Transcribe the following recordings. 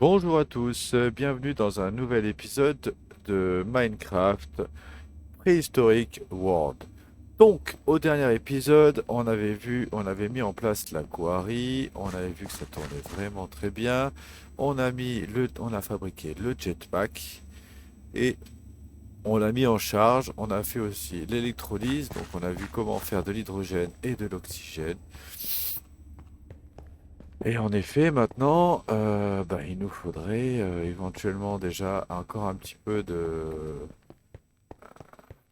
Bonjour à tous, bienvenue dans un nouvel épisode de Minecraft Prehistoric World. Donc, au dernier épisode, on avait mis en place la quarry, on avait vu que ça tournait vraiment très bien. On a fabriqué le jetpack et on l'a mis en charge. On a fait aussi l'électrolyse, donc on a vu comment faire de l'hydrogène et de l'oxygène. Et en effet, maintenant, il nous faudrait éventuellement déjà encore un petit peu de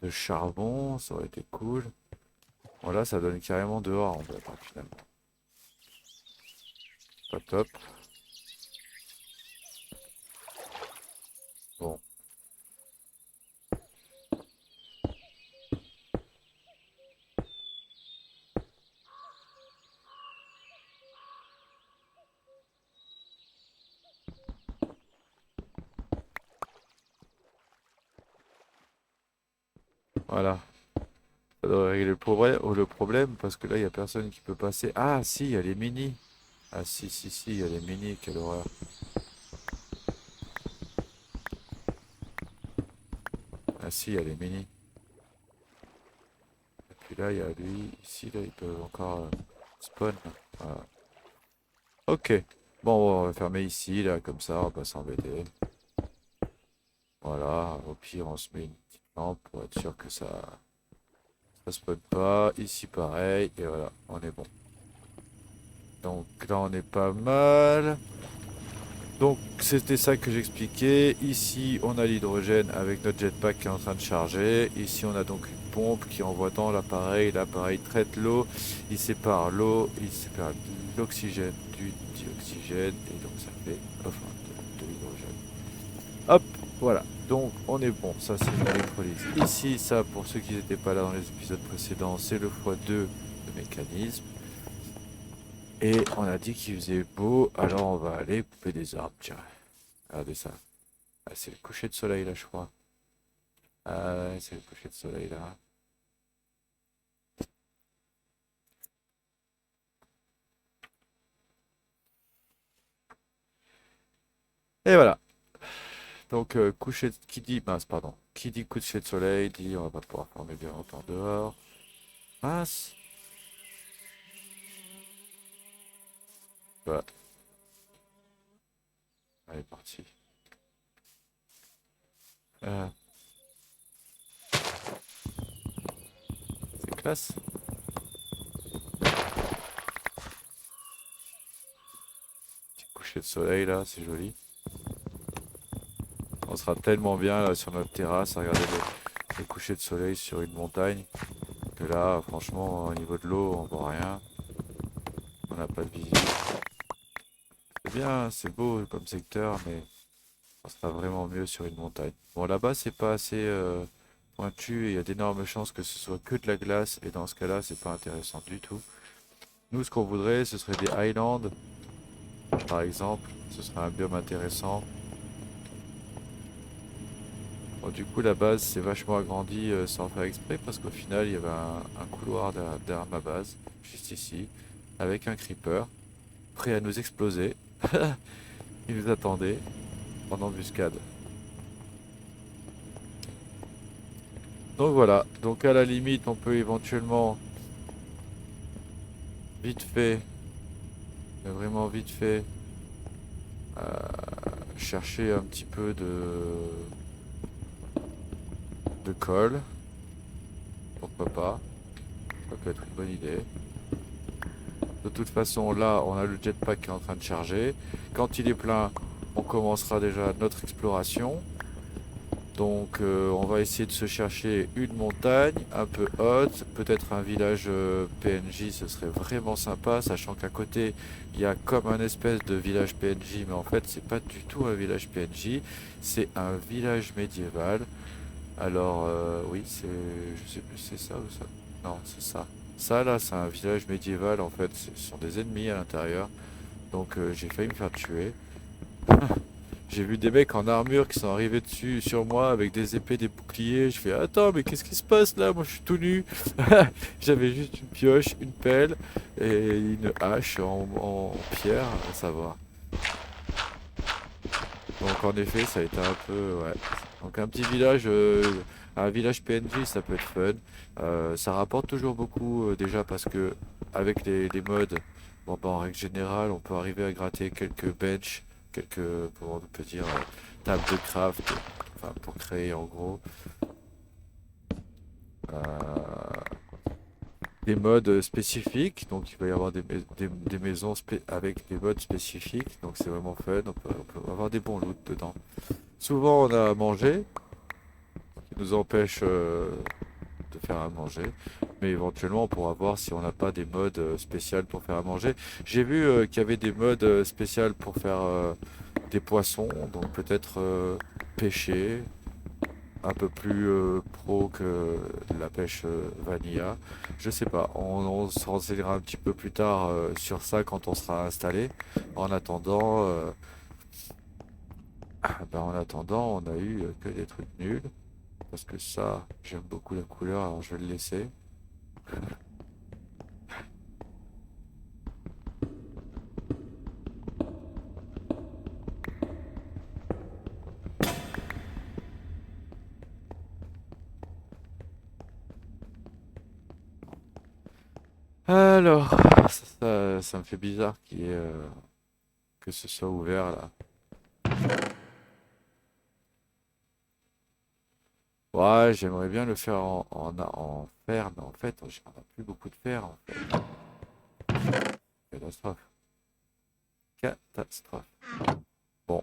charbon, ça aurait été cool. Voilà, ça donne carrément dehors en fait, hein, finalement. Pas top. Bon, voilà. Ça devrait régler le problème parce que là, il n'y a personne qui peut passer. Ah, si, il y a les mini. Ah, si, il y a les mini, quelle horreur. Ah, si, il y a les mini. Et puis là, il y a lui. Ici, là, ils peuvent encore spawn. Voilà. Ok. Bon, on va fermer ici, là, comme ça, on va pas s'embêter. Voilà, au pire, on se met une petite lampe pour être sûr que ça spawn pas. Ici, pareil, et voilà, on est bon. Donc là, on est pas mal. Donc, c'était ça que j'expliquais. Ici, on a l'hydrogène avec notre jetpack qui est en train de charger. Ici, on a donc une pompe qui envoie dans l'appareil. L'appareil traite l'eau, il sépare l'oxygène du dioxygène, et donc ça fait de l'hydrogène. Hop, voilà. Donc on est bon, ça c'est une électrolyse. Ici, ça pour ceux qui n'étaient pas là dans les épisodes précédents, c'est le x2 de mécanisme. Et on a dit qu'il faisait beau, alors on va aller couper des arbres. Tiens, regardez ça. Ah, c'est le coucher de soleil là, je crois. Ah ouais, c'est le coucher de soleil là. Et voilà. Donc qui dit coucher de soleil dit on va pas pouvoir former bien longtemps dehors. Mince. Voilà, allez parti. Euh, c'est classe. Petit coucher de soleil là, c'est joli. On sera tellement bien là, sur notre terrasse à regarder le coucher de soleil sur une montagne que là, franchement, au niveau de l'eau, on voit rien. On n'a pas de visu. C'est bien, c'est beau comme secteur, mais on sera vraiment mieux sur une montagne. Bon, là-bas, c'est pas assez pointu et il y a d'énormes chances que ce soit que de la glace. Et dans ce cas-là, c'est pas intéressant du tout. Nous, ce qu'on voudrait, ce serait des highlands, par exemple. Ce serait un biome intéressant. Bon, du coup, la base s'est vachement agrandie sans faire exprès parce qu'au final, il y avait un couloir derrière ma base, juste ici, avec un creeper, prêt à nous exploser. Il nous attendait en embuscade. Donc voilà, donc à la limite, on peut éventuellement, vite fait, mais vraiment vite fait, chercher un petit peu de colle. Pourquoi pas? Ça peut être une bonne idée. De toute façon, là, on a le jetpack qui est en train de charger. Quand il est plein, on commencera déjà notre exploration. Donc, on va essayer de se chercher une montagne un peu haute, peut-être un village PNJ, ce serait vraiment sympa, sachant qu'à côté, il y a comme un espèce de village PNJ, mais en fait, c'est pas du tout un village PNJ, c'est un village médiéval. Alors, oui, je sais plus, c'est ça ou ça? Non, c'est ça. Ça, là, c'est un village médiéval, en fait, ce sont des ennemis à l'intérieur. Donc, j'ai failli me faire tuer. J'ai vu des mecs en armure qui sont arrivés dessus sur moi avec des épées, des boucliers. Je fais attends, mais qu'est-ce qui se passe là? Moi je suis tout nu. J'avais juste une pioche, une pelle et une hache en pierre, ça va. Donc en effet, ça a été un peu, ouais. Donc un village PNJ, ça peut être fun. Ça rapporte toujours beaucoup déjà parce que avec les mods, bon bah en règle générale, on peut arriver à gratter quelques benches, comment on peut dire, tables de craft, enfin pour créer en gros. Euh, des modes spécifiques, donc il va y avoir des maisons avec des modes spécifiques, donc c'est vraiment fun, on peut avoir des bons loots dedans. Souvent on a à manger, qui nous empêche de faire à manger, mais éventuellement on pourra voir si on n'a pas des modes spéciaux pour faire à manger. J'ai vu qu'il y avait des modes spéciaux pour faire des poissons, donc peut-être pêcher, un peu plus pro que la pêche vanilla. Je sais pas, on se renseignera un petit peu plus tard sur ça quand on sera installé. En attendant, on a eu que des trucs nuls. Parce que ça, j'aime beaucoup la couleur, alors je vais le laisser. Alors, ça me fait bizarre que ce soit ouvert là. Ouais, j'aimerais bien le faire en fer, mais en fait, on n'a plus beaucoup de fer en fait. Catastrophe. Catastrophe. Bon,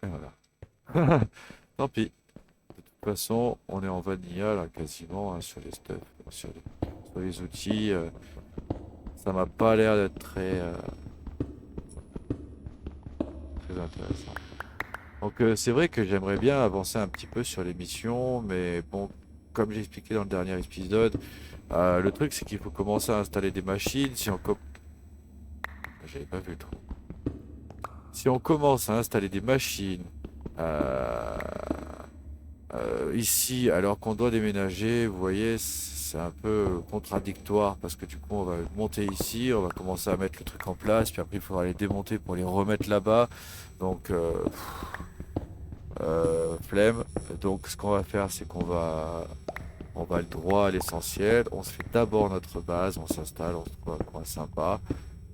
et voilà. Tant pis. De toute façon, on est en vanilla là quasiment hein, sur les stuff, sur les outils. Ça m'a pas l'air d'être très intéressant. Donc c'est vrai que j'aimerais bien avancer un petit peu sur les missions, mais bon, comme j'ai expliqué dans le dernier épisode, le truc c'est qu'il faut commencer à installer des machines. J'avais pas vu le trou. Si on commence à installer des machines euh, ici alors qu'on doit déménager, vous voyez, c'est un peu contradictoire parce que du coup on va monter ici, on va commencer à mettre le truc en place, puis après il faudra les démonter pour les remettre là-bas. Donc flemme. Donc ce qu'on va faire, c'est on va le droit à l'essentiel. On se fait d'abord notre base, on s'installe, on se trouve un coin sympa.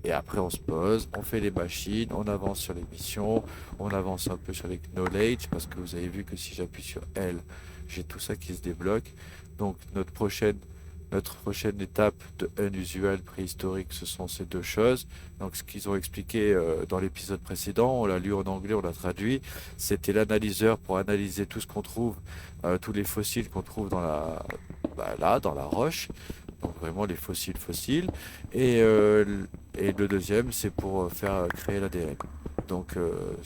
Et après on se pose, on fait les machines, on avance sur les missions, on avance un peu sur les knowledge, parce que vous avez vu que si j'appuie sur L, j'ai tout ça qui se débloque. Donc notre prochaine étape de unusual préhistorique, ce sont ces deux choses. Donc ce qu'ils ont expliqué dans l'épisode précédent, on l'a lu en anglais, on l'a traduit, c'était l'analyseur pour analyser tout ce qu'on trouve, tous les fossiles qu'on trouve dans la roche. Donc vraiment les fossiles. Et, euh, et le deuxième, c'est pour faire créer l'ADN. Donc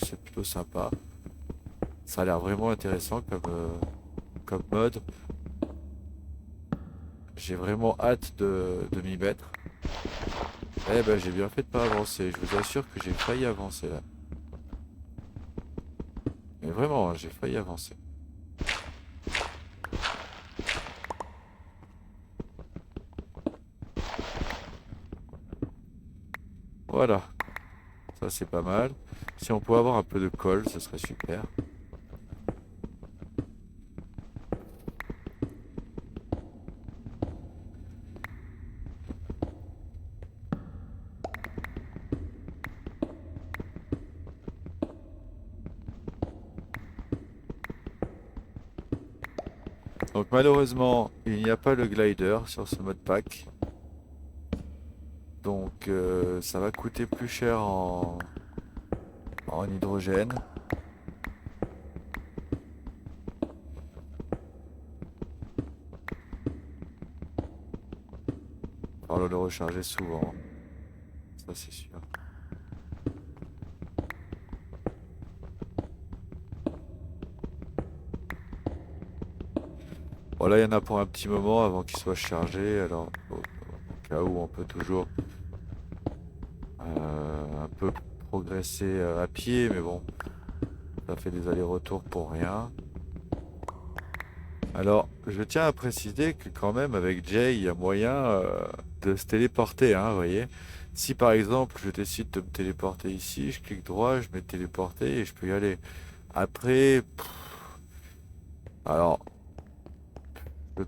c'est plutôt sympa. Ça a l'air vraiment intéressant comme mode. J'ai vraiment hâte de m'y mettre. Eh ben, j'ai bien fait de pas avancer. Je vous assure que j'ai failli avancer là. Mais vraiment, hein, j'ai failli avancer. Voilà, ça c'est pas mal. Si on pouvait avoir un peu de colle, ce serait super. Donc malheureusement, il n'y a pas le glider sur ce mode pack. Donc ça va coûter plus cher en hydrogène. Il va falloir le recharger souvent. Ça c'est sûr. Bon là il y en a pour un petit moment avant qu'il soit chargé. Alors au cas où on peut toujours un peu progresser à pied. Mais bon, ça fait des allers-retours pour rien. Alors, je tiens à préciser que quand même avec Jay, il y a moyen de se téléporter, hein, vous voyez. Si par exemple je décide de me téléporter ici, je clique droit, je mets téléporter et je peux y aller. Après, alors je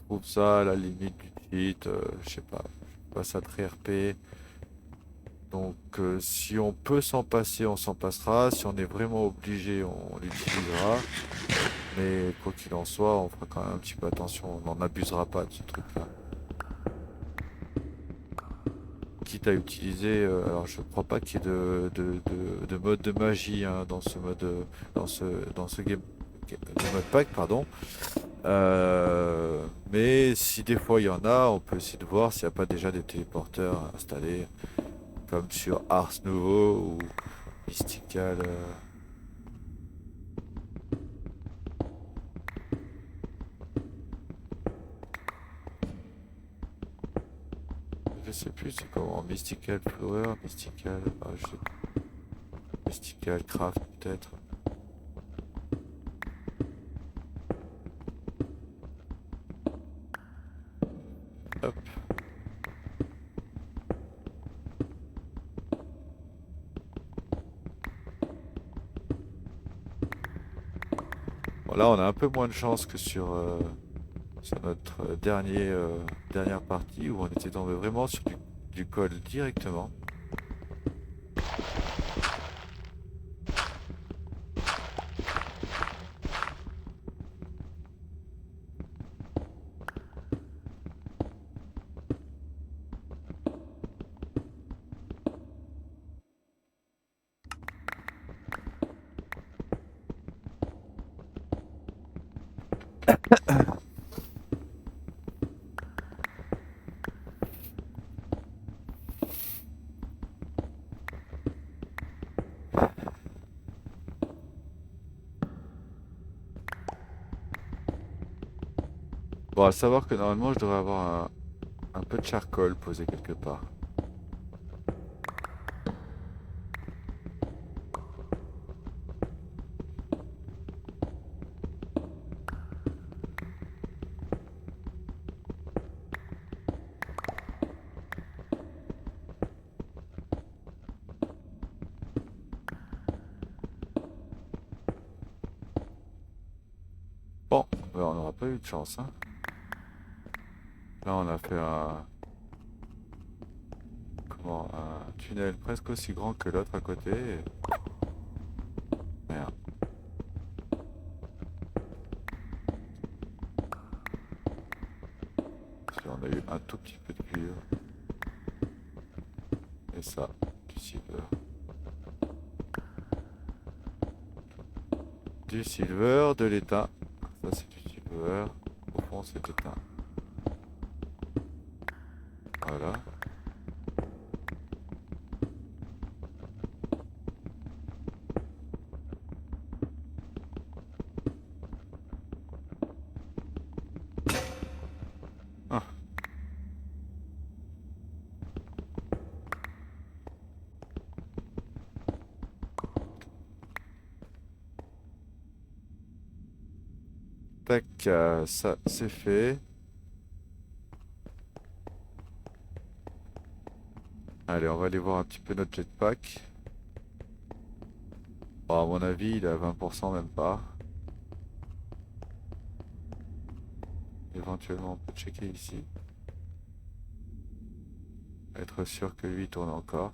trouve ça à la limite du cheat, je sais pas, je passe à très RP. Donc si on peut s'en passer, on s'en passera. Si on est vraiment obligé, on l'utilisera. Mais quoi qu'il en soit, on fera quand même un petit peu attention, on n'en abusera pas de ce truc-là. Quitte à utiliser, alors je crois pas qu'il y ait de mode de magie hein, dans ce mode, dans ce game, de mode pack, pardon. Mais si des fois il y en a, on peut essayer de voir s'il n'y a pas déjà des téléporteurs installés, comme sur Ars Nouveau ou Mystical. Je sais plus c'est comment, Mystical Flower, Mystical, je sais plus. Mystical Craft peut-être. Hop. Bon, là on a un peu moins de chance que sur notre dernière partie où on était tombé vraiment sur du col directement. Bon, à savoir que normalement je devrais avoir un peu de charcoal posé quelque part. Bon, ben, on n'aura pas eu de chance, hein. Là on a fait un tunnel presque aussi grand que l'autre à côté. Merde. Parce qu'on a eu un tout petit peu de cuivre. Et ça, du silver. Du silver, de l'étain. Ça c'est du silver. Au fond c'est l'étain. Voilà. Ah. Tac, ça c'est fait. Allez, on va aller voir un petit peu notre jetpack. Bon, à mon avis, il est à 20%, même pas. Éventuellement, on peut checker ici. Être sûr que lui tourne encore.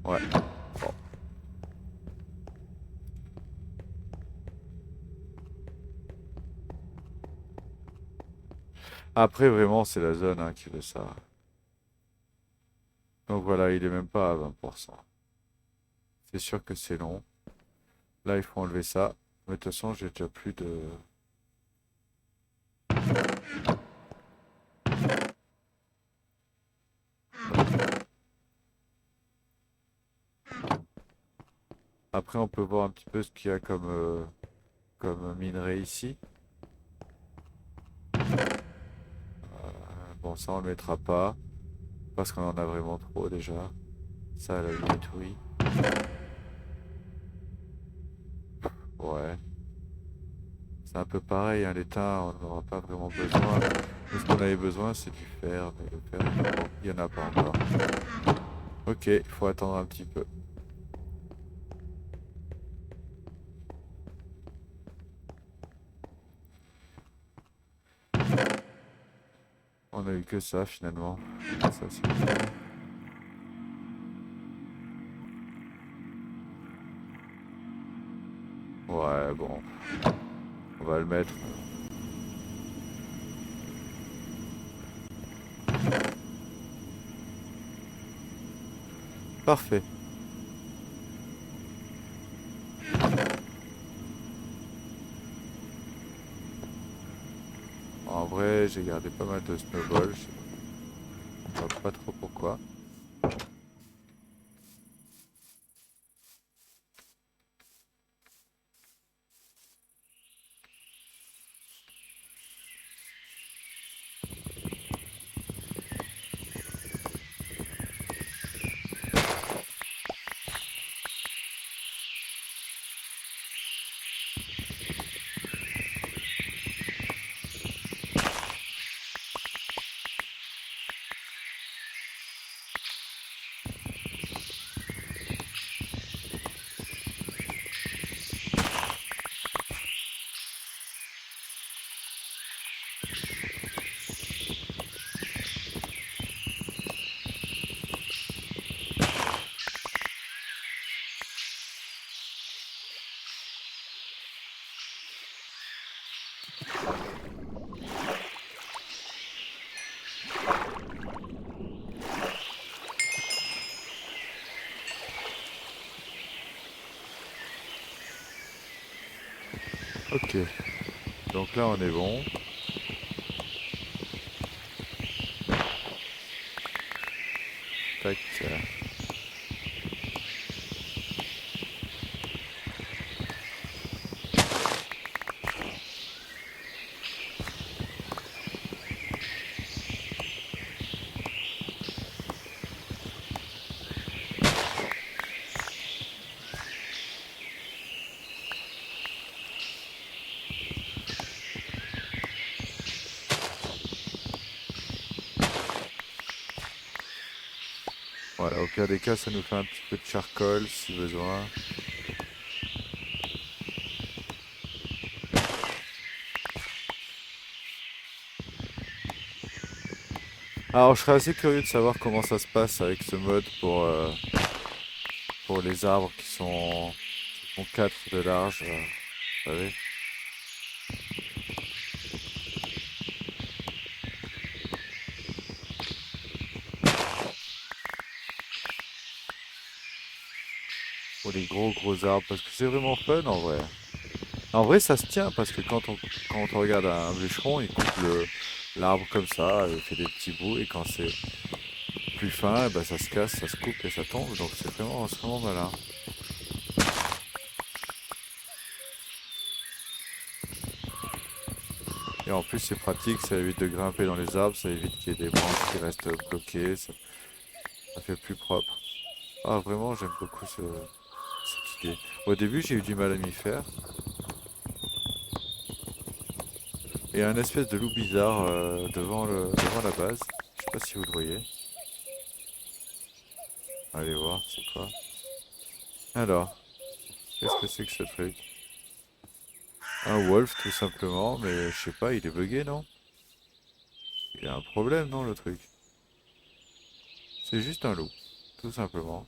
Ouais. Bon. Après, vraiment, c'est la zone hein, qui veut ça. Donc voilà, il est même pas à 20%. C'est sûr que c'est long. Là, il faut enlever ça. Mais de toute façon, j'ai déjà plus de... Après, on peut voir un petit peu ce qu'il y a comme minerai ici. Bon, ça, on le mettra pas. Parce qu'on en a vraiment trop déjà. Ça, à la limite, oui. Ouais. C'est un peu pareil, hein, l'étain, on n'en aura pas vraiment besoin. Nous, ce qu'on avait besoin, c'est du fer, mais le fer, bon, il n'y en a pas encore. Ok, il faut attendre un petit peu. On a eu que ça finalement. Ça, c'est cool. Ouais, bon, on va le mettre. Parfait. En vrai, j'ai gardé pas mal de snowballs. Je sais pas trop pourquoi. Ok, donc là on est bon. Tac. Voilà, au pire des cas, ça nous fait un petit peu de charcoal si besoin. Alors, je serais assez curieux de savoir comment ça se passe avec ce mode pour les arbres qui font 4 de large. Vous savez. Pour les gros arbres, parce que c'est vraiment fun en vrai. En vrai, ça se tient parce que quand on regarde un bûcheron, il coupe l'arbre comme ça, il fait des petits bouts, et quand c'est plus fin, eh ben, ça se casse, ça se coupe et ça tombe. Donc c'est vraiment malin. Et en plus, c'est pratique, ça évite de grimper dans les arbres, ça évite qu'il y ait des branches qui restent bloquées, ça fait plus propre. Ah, vraiment, j'aime beaucoup cette idée. Au début, j'ai eu du mal à m'y faire. Et un espèce de loup bizarre devant la base. Je sais pas si vous le voyez. Allez voir, c'est quoi. Alors, qu'est-ce que c'est que ce truc? Un wolf, tout simplement, mais je sais pas, il est bugué, non? Il y a un problème, non, le truc? C'est juste un loup, tout simplement.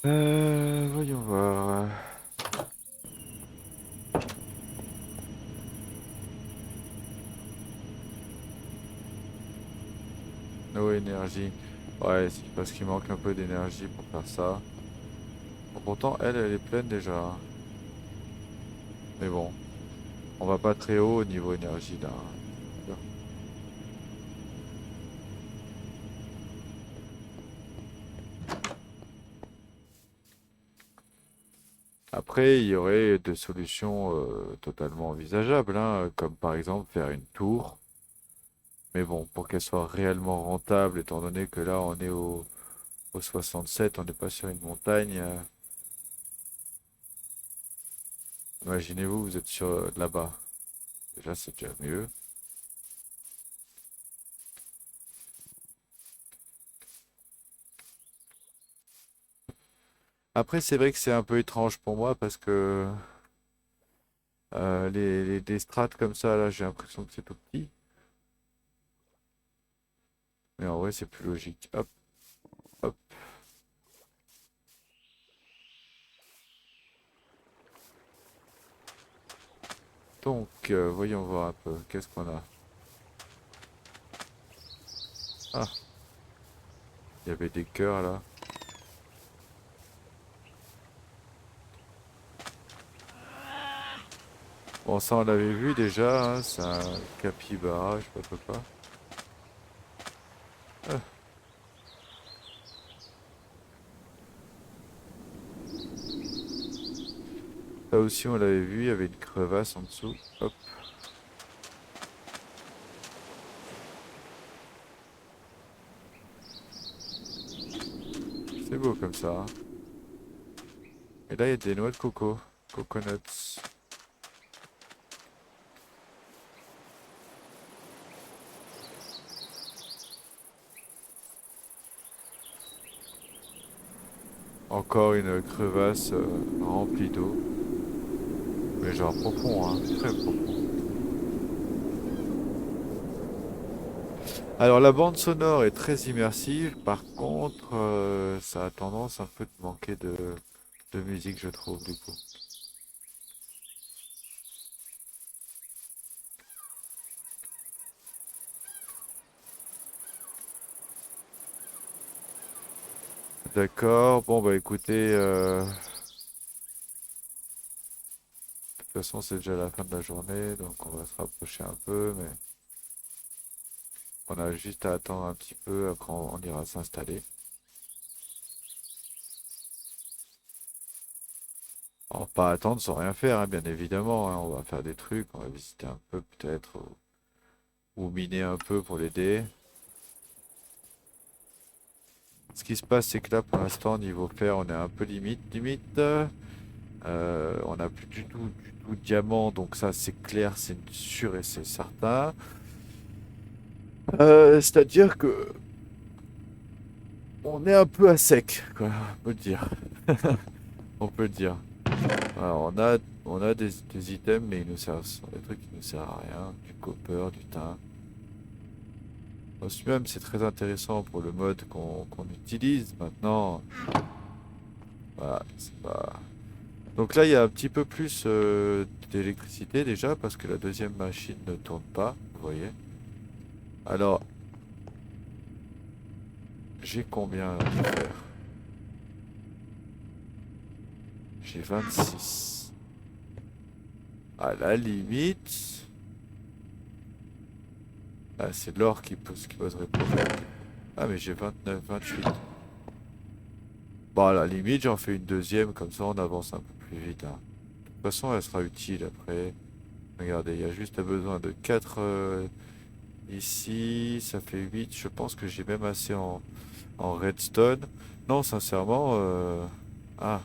Ah, voyons voir. No énergie. Ouais, c'est parce qu'il manque un peu d'énergie pour faire ça. Bon, pourtant, elle est pleine déjà. Mais bon, on va pas très haut au niveau énergie là. Après, il y aurait des solutions totalement envisageables, hein, comme par exemple faire une tour. Mais bon, pour qu'elle soit réellement rentable, étant donné que là on est au 67, on n'est pas sur une montagne. Imaginez-vous, vous êtes sur là-bas. Déjà, c'est déjà mieux. Après, c'est vrai que c'est un peu étrange pour moi parce que les strates comme ça, là, j'ai l'impression que c'est tout petit. Mais en vrai, c'est plus logique. Hop, hop. Donc, voyons voir un peu. Qu'est-ce qu'on a? Ah, il y avait des cœurs là. Bon, ça, on l'avait vu déjà, hein, c'est un capybara, je sais pas trop quoi. Ah, là aussi, on l'avait vu, il y avait une crevasse en dessous. Hop, c'est beau comme ça, hein. Et là, il y a des noix de coco. Coconuts. Encore une crevasse remplie d'eau. Mais genre profond, hein, très profond. Alors la bande sonore est très immersive, par contre, ça a tendance un peu de manquer de musique, je trouve, du coup. D'accord, bon bah écoutez, de toute façon c'est déjà la fin de la journée, donc on va se rapprocher un peu, mais on a juste à attendre un petit peu, après on ira s'installer. On va pas attendre sans rien faire, hein, bien évidemment, hein, on va faire des trucs, on va visiter un peu peut-être, ou miner un peu pour l'aider. Ce qui se passe, c'est que là, pour l'instant, niveau fer, on est un peu limite. On n'a plus du tout de diamant, donc ça, c'est clair, c'est sûr et c'est certain. C'est-à-dire que on est un peu à sec, quoi, on peut le dire. On peut le dire. Alors, on a des items, mais ils nous servent, ce sont des trucs qui nous servent à rien. Du copper, du tin. Bon, celui-même, c'est très intéressant pour le mode qu'on utilise. Maintenant, voilà, c'est pas. Donc là, il y a un petit peu plus d'électricité déjà parce que la deuxième machine ne tourne pas, vous voyez. Alors, j'ai combien là, de fer? J'ai 26. À la limite, ah, c'est de l'or qui poserait problème. Ah, mais j'ai 29, 28. Bon, à la limite, j'en fais une deuxième, comme ça on avance un peu plus vite, hein. De toute façon, elle sera utile après. Regardez, il y a juste besoin de 4 ici, ça fait 8. Je pense que j'ai même assez en redstone. Non, sincèrement, ah,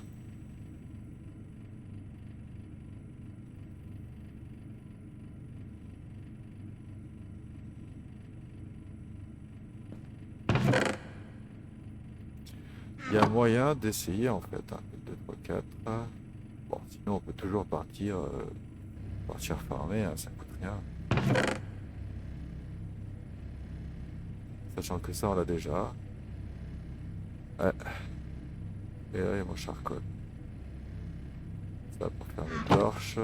il y a moyen d'essayer en fait, hein. 2, 3, 4. Bon, sinon on peut toujours partir farmer, hein, ça coûte rien. Sachant que ça, on l'a déjà. Ouais, et là, il y a mon charcoal. Ça pour faire les torches.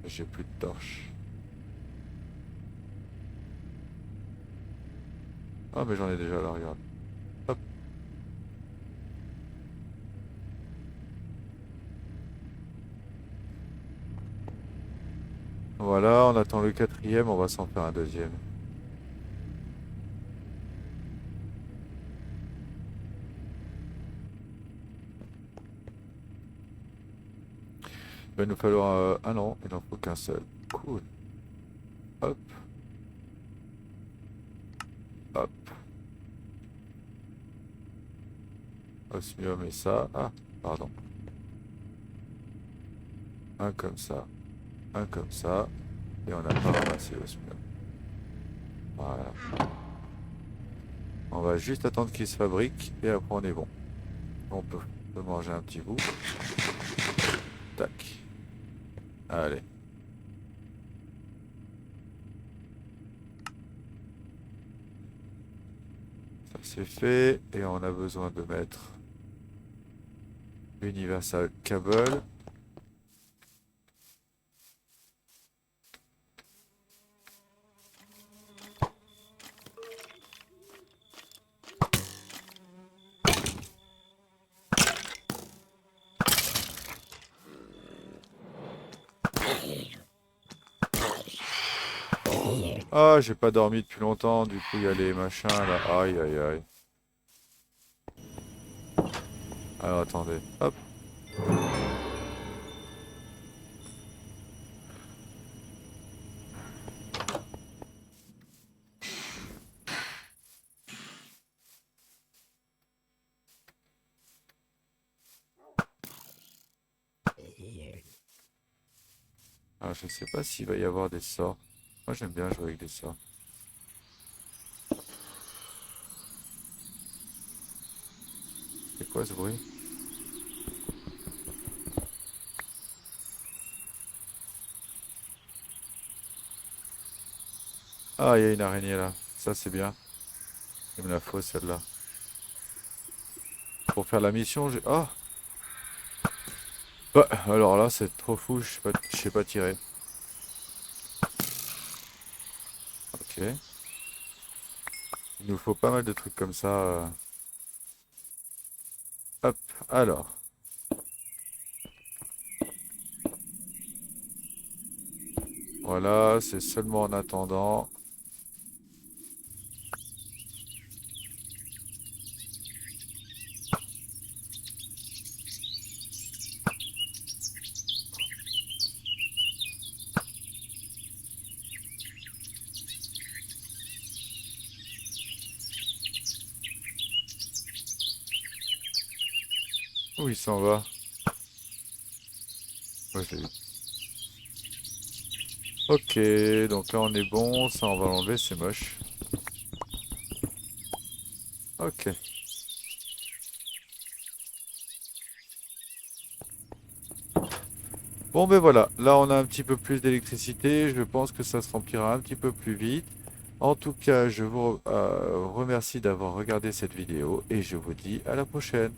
J'ai plus de torches. Ah, mais j'en ai déjà là, regarde. Hop. Voilà, on attend le quatrième, on va s'en faire un deuxième. Il va nous falloir... Ah non, il n'en faut qu'un seul. Cool. Hop. Hop. Osmium et ça. Ah, pardon. Un comme ça. Un comme ça. Et on n'a pas ramassé l'osmium. Voilà. On va juste attendre qu'il se fabrique et après on est bon. On peut manger un petit bout. Tac. Allez. Ça c'est fait. Et on a besoin de mettre Universal Cable. Ah, j'ai pas dormi depuis longtemps, du coup il y a les machins là. Aïe aïe aïe. Alors attendez, hop. Alors je sais pas s'il va y avoir des sorts. Moi j'aime bien jouer avec des sorts. C'est quoi ce bruit? Ah, il y a une araignée là. Ça c'est bien. Il me la faut celle-là. Pour faire la mission, j'ai... Ah! Bah, alors là c'est trop fou, je sais pas tirer. Ok. Il nous faut pas mal de trucs comme ça. Hop, alors. Voilà, c'est seulement en attendant. Où il s'en va? Ouais, je l'ai vu. Ok, donc là on est bon, ça on va l'enlever, c'est moche. Ok. Bon ben voilà, là on a un petit peu plus d'électricité, je pense que ça se remplira un petit peu plus vite. En tout cas, je vous remercie d'avoir regardé cette vidéo et je vous dis à la prochaine.